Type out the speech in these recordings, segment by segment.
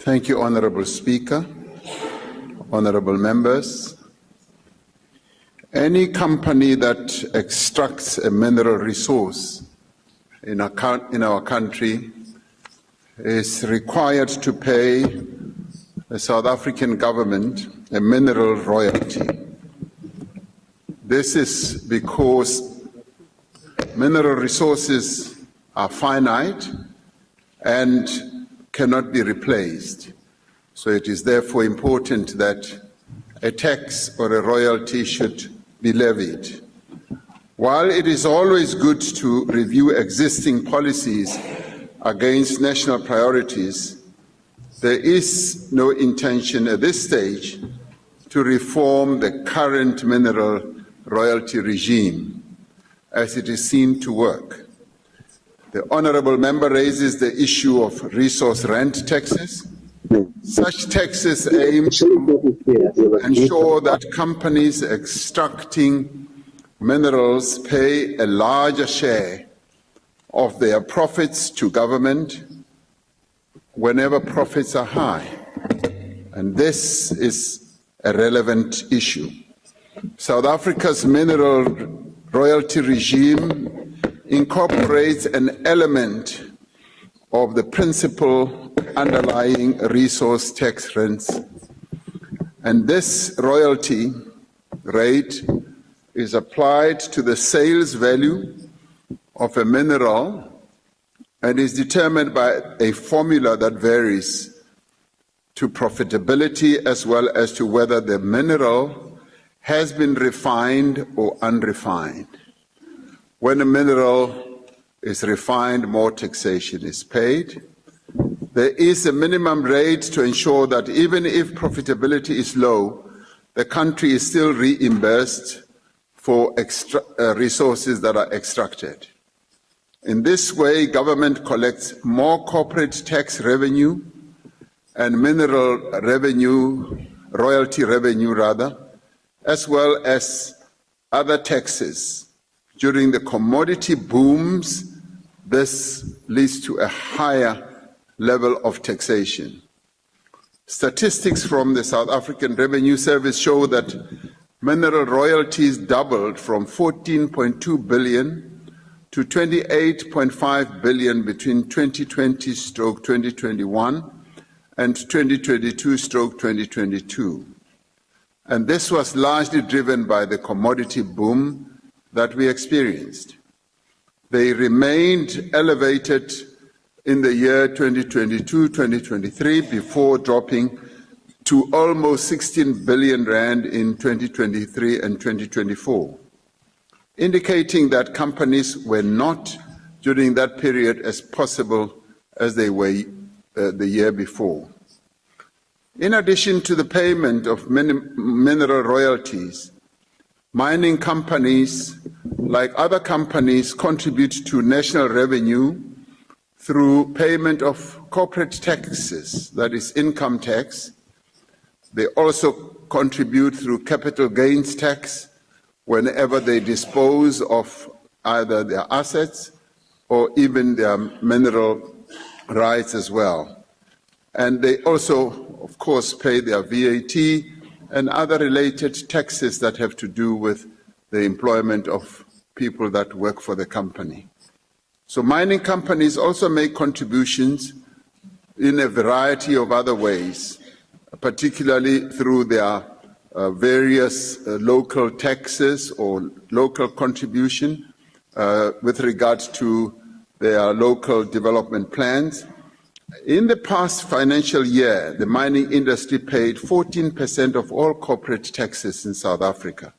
Thank you, Honourable Speaker, honourable members. Any company that extracts a mineral resource in our country is required to pay the South African government a mineral royalty. This is because mineral resources are finite and cannot be replaced. So it is therefore important that a tax or a royalty should be levied. While it is always good to review existing policies against national priorities, there is no intention at this stage to reform the current mineral royalty regime as it is seen to work. The honourable member raises the issue of resource rent taxes. Such taxes aim to ensure that companies extracting minerals pay a larger share of their profits to government whenever profits are high. And this is a relevant issue. South Africa's mineral royalty regime incorporates an element of the principle underlying resource tax rents. And this royalty rate is applied to the sales value of a mineral and is determined by a formula that varies to profitability as well as to whether the mineral has been refined or unrefined. When a mineral is refined, more taxation is paid. There is a minimum rate to ensure that even if profitability is low, the country is still reimbursed for resources that are extracted. In this way, government collects more corporate tax revenue and mineral revenue, royalty revenue rather, as well as other taxes. During the commodity booms, this leads to a higher level of taxation. Statistics from the South African Revenue Service show that mineral royalties doubled from 14.2 billion to 28.5 billion between 2020/2021 and 2022/2022. And this was largely driven by the commodity boom that we experienced. They remained elevated in the year 2022-2023 before dropping to almost 16 billion rand in 2023 and 2024, indicating that companies were not during that period as possible as they were the year before. In addition to the payment of mineral royalties, mining companies, like other companies, contribute to national revenue through payment of corporate taxes, that is income tax. They also contribute through capital gains tax whenever they dispose of either their assets or even their mineral rights as well. And they also, of course, pay their VAT and other related taxes that have to do with the employment of people that work for the company. So mining companies also make contributions in a variety of other ways, particularly through their various local taxes or local contribution with regard to their local development plans. In the past financial year, the mining industry paid 14% of all corporate taxes in South Africa.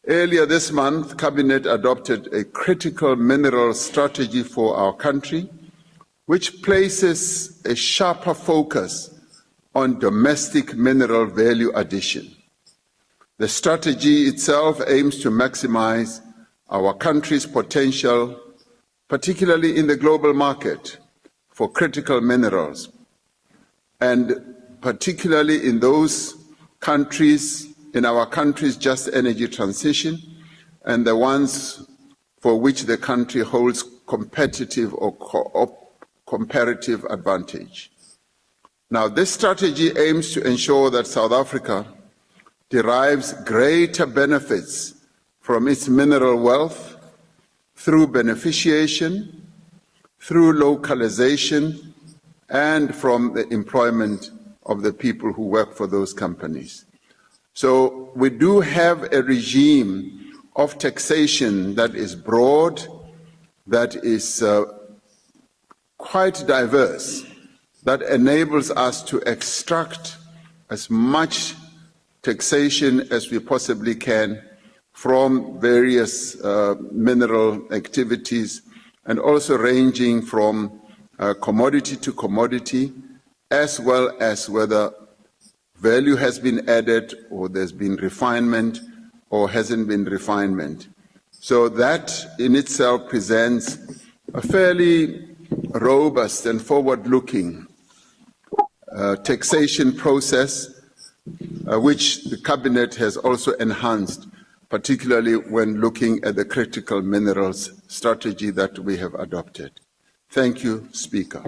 Earlier this month, Cabinet adopted a critical mineral strategy for our country, which places a sharper focus on domestic mineral value addition. The strategy itself aims to maximize our country's potential, particularly in the global market, for critical minerals, and particularly in those countries, in our country's just energy transition, and the ones for which the country holds competitive or comparative advantage. Now, this strategy aims to ensure that South Africa derives greater benefits from its mineral wealth through beneficiation, through localization, and from the employment of the people who work for those companies. So we do have a regime of taxation that is broad, that is quite diverse, that enables us to extract as much taxation as we possibly can from various mineral activities, and also ranging from commodity to commodity, as well as whether value has been added or there's been refinement or hasn't been refinement. So that in itself presents a fairly robust and forward-looking taxation process, which the Cabinet has also enhanced, particularly when looking at the critical minerals strategy that we have adopted. Thank you, Speaker.